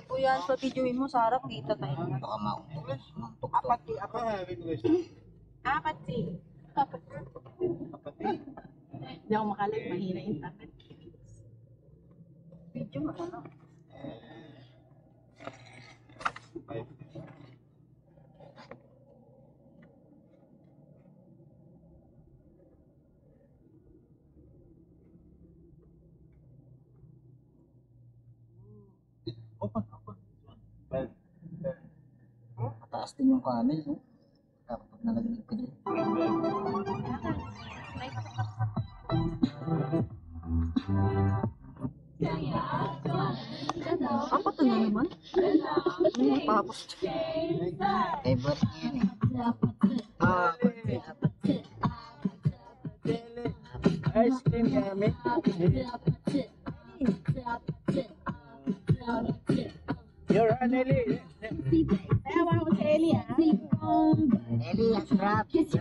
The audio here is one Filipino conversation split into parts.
O yan, sa videoin mo, Sarah, kita tayo. Baka mauntok to. Apat si. Hindi ako makalag, mahina yung tapit. Video mo, ano? Mataas din yung camel, no? Dapat nalaglag ka dyan. Apat na naman. Tapos. Favorite niya yan eh. Ice cream yummy. You're an Ellie. Ayaw ako si Ellie, ha? Ellie, drop your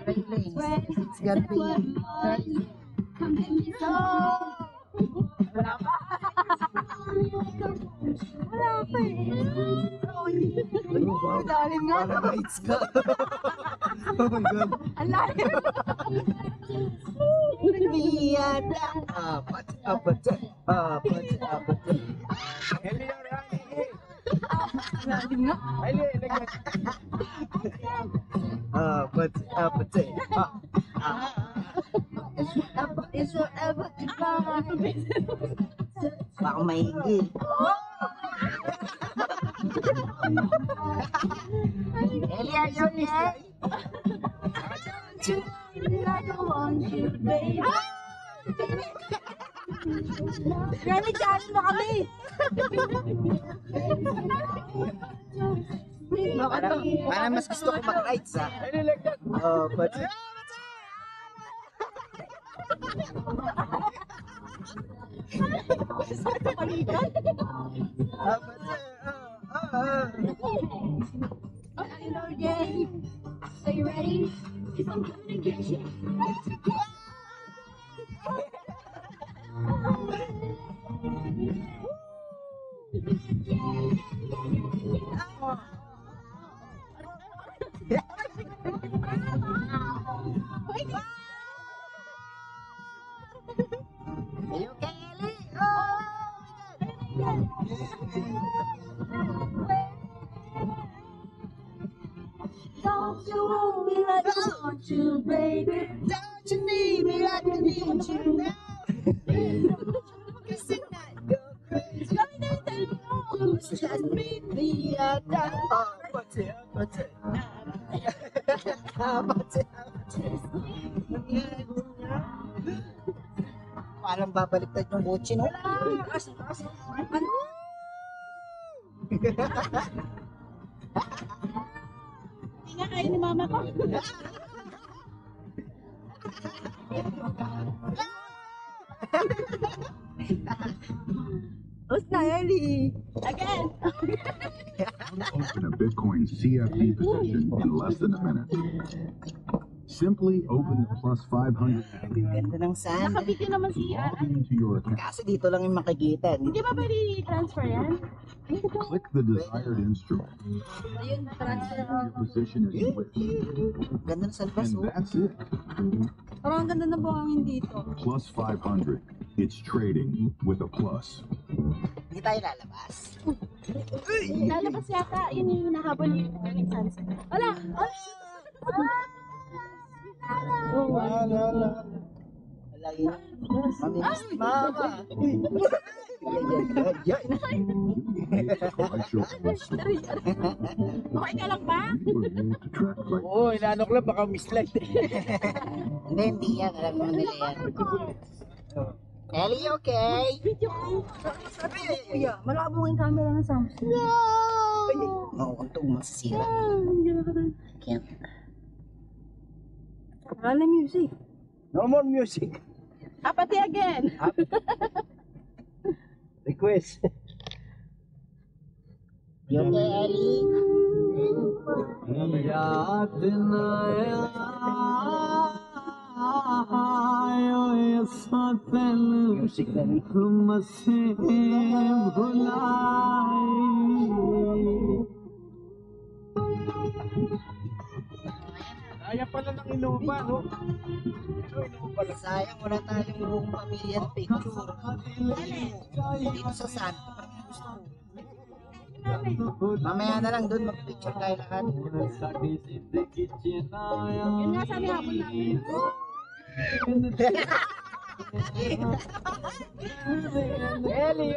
railings. It's gonna be crazy. Wala pa. Wala pa eh. Dalim nga. Para rights ka. Oh my God. Ang lalim. Biyada. Apat. Ellie, you're an Ellie. Dalim nga. Ellie, lagyan. Apat. Is there ever goodbye? Baka mahigit. Ellie, are you there? I don't want you, baby. Gani, challenge mo kami. Parang mas gusto ko mag-rights ha. Ellie, lagyan. Apat. I know, Jay. Are you ready? Because I'm coming to get you. Are you okay, Ellie? Don't you want me like I want you, baby? Don't you need me like I need you now? Cause tonight go crazy. Just meet me at the Parang babaliktad yung butsi, no? Ano? Hindi nga kayo ni mama ko. What's na, Ellie? Again. Open a Bitcoin CFD position in less than a minute. Simply open the plus 500 app. Ganda ng sand. Nakabigyan naman si Log into your account. Kaso dito lang yung makikita. Hindi ba pwede i-transfer yan? Click the desired instrument. Ayun, transfer Your position is switched. Ganda ng salbas, And oh. that's it. Parang ang ganda ng buhangin dito. Plus 500. It's trading with a plus. Hindi tayo lalabas. Lalabas yata. Yun yung hinahabol ni morning sunset. Wala! Wala yun. Mamilis ni mama. Okay ka lang ba? Oo, inaano ko lang, baka misled. Hindi yan. Alam mo nila yan. Ellie, okay? Kuya, malabo yung camera ng Samsung. Oo, kung ito masisira. Kaya, Wala music. No more music. Apathy again. Request. you okay, Ellie? music na rin. Kaya pala ng Innova, no? Innova pala. Sayang, wala tayong buong pamilya picture. Dito sa San. Mamaya na lang doon mag-picture tayo lahat. Yun nga sabi hapon namin. Eli, Eli.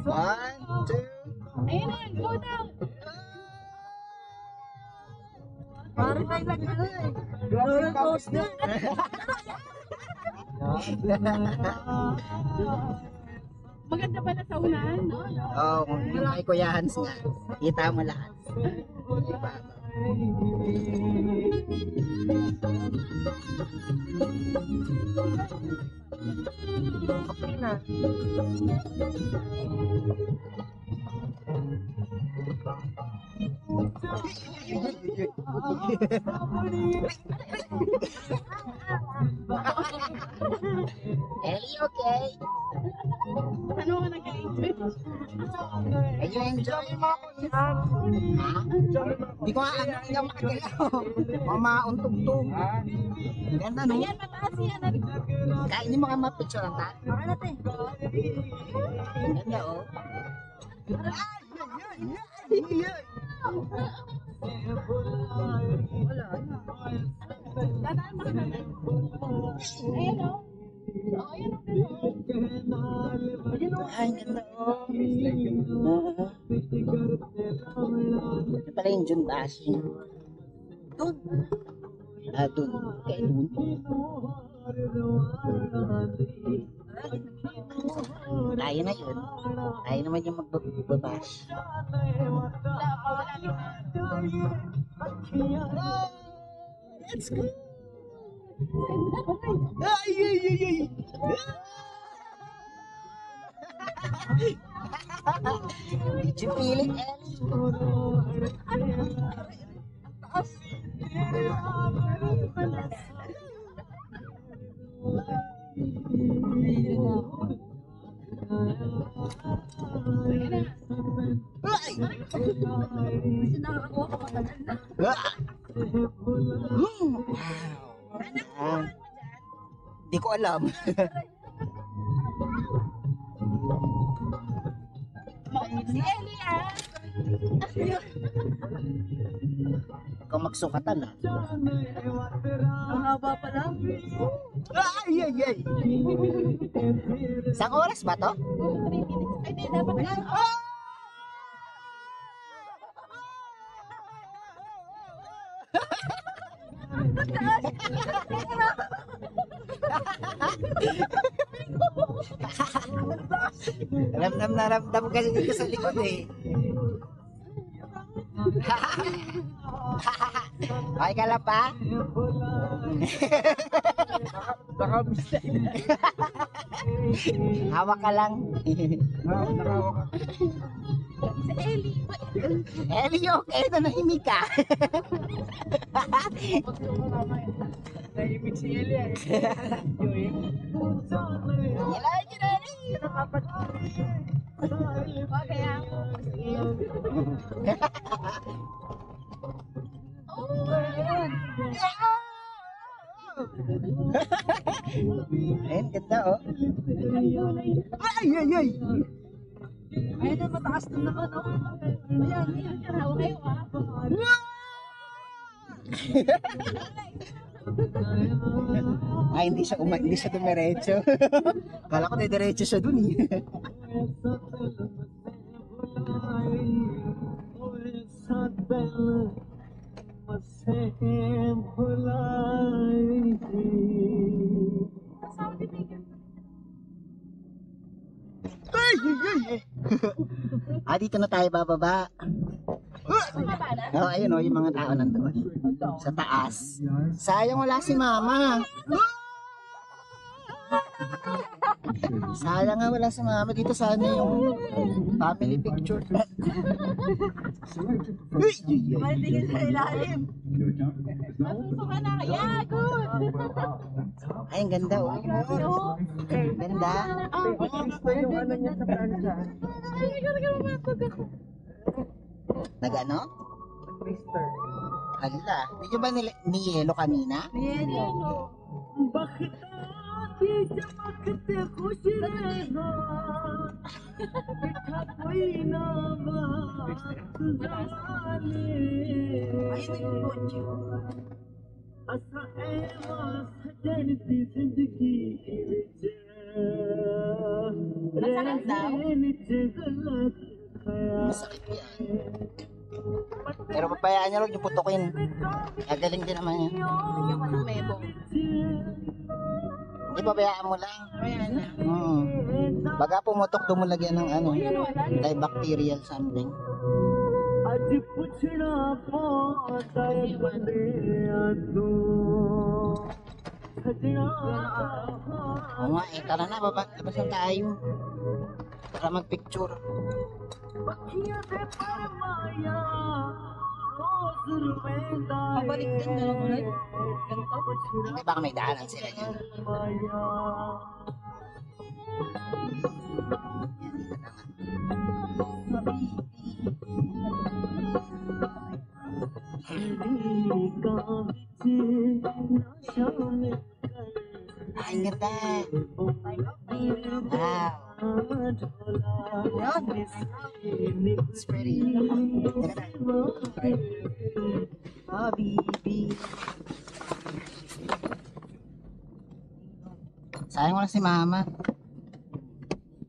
One, two. Ayun na, go down. Parang tayo nag-ano eh. Roller coaster. Maganda pala sa unahan, no? Oo, kung yung may Kuya Hans nga. Kita mo lahat. Diba? Okay na. Ellie, okay? Ano ka nag-enjoy? Are you enjoying mo? Ha? Hindi ko nga anak na makagalaw. Mamauntog-tog. Ganda, no? Ayan, mataas yan. Kainin mo ka mapicture ang tayo. Baka natin. Ganda, oh. Dadaan ba ka naman? Ayan, o. Oo, ayan, o. Ay, ganda, oh. Ito pala yung Junbashi. Doon. Ah, doon. Kaya doon. Tayo na yun. Tayo naman yung magbabash. Let's go. Ay, ay, ay, ay. Did you feel it, Ellie? Kasi nakakakuha ko matagal na. Di ko alam. Si Ellie, ah. Ikaw magsukatan, ah. Ang haba pa lang. Ay, ay, ay. Isang oras ba to? 3 minutes. Ay, di, dapat lang. Ramdam na ramdam kasi dito sa likod eh. Okay ka lang pa? Baka mistake. Hawak ka lang. Nakawak. Si Ellie. Ellie, okay na nahimik ka. Nahimik si Eli eh. Kailangan yun, Ellie. Okay, ah. Ayun, ganda oh. Ay, ay, ay. Ayun na, mataas na naman, oh. Ayan, ayan, hawak kayo, ah. Ay, hindi siya dumiretso. Kala ko diretso siya dun eh. Ay, ay, ay. Ah, dito na tayo bababa. Oh, ayun oh, yung mga tao nandoon. Sa taas. Sayang wala si mama. Sayang nga wala si mama dito, sana yung family picture. Uy, Tingin sa ilalim. Masusuka na. Yeah, good. ay, ang ganda oh. Ganda. Yung ano niya sa plancha. Nag-ano? Twister. Hala, di nyo ba niyelo kanina? Masakit daw. Masakit yan. Pero papayaan nyo, huwag nyo putukin. Gagaling din naman yan. Bigyan ko ng mebo. Hindi, pabayaan mo lang. Ayan na. Baga pumutok, dumulagyan ng ano, antibacterial something. Oo nga, tara na, labas na tayo. Para magpicture. Pabalik din na lang ulit. Ganito. Hindi, baka may daanan sila dyan. Ay, ang ganda. Wow. It's pretty. Oh, baby. Sayang wala si mama.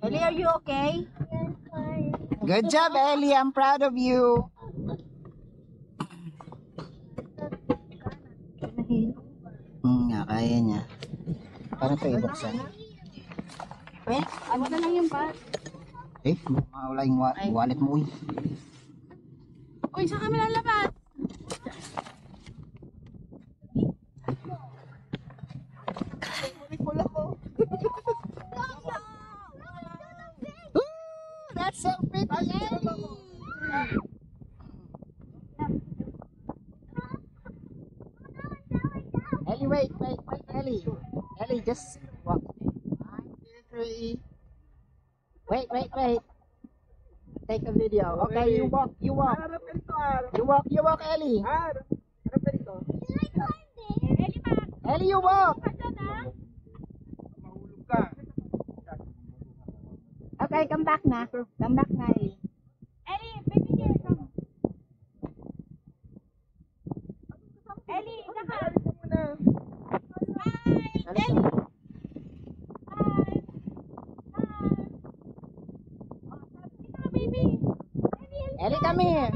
Ellie, are you okay? Good job, Ellie. I'm proud of you. Nga, kaya niya. Paano ito ibuksan? Ano na lang yung bat? Eh, mawala yung wallet mo. Eh. Uy, saan kami lalabas? That's so pretty, Ellie, wait, Ellie. Ellie, just walk. 1, 2, 3. Wait. Take a video. Okay, you walk. You walk, Ellie. Ellie, you walk. Mahulog ka. Okay, come back na. Ellie. Ellie, baby here, come. Ellie, naka. Hi, Ellie. Hi. Hi. Baby. Ellie, come here.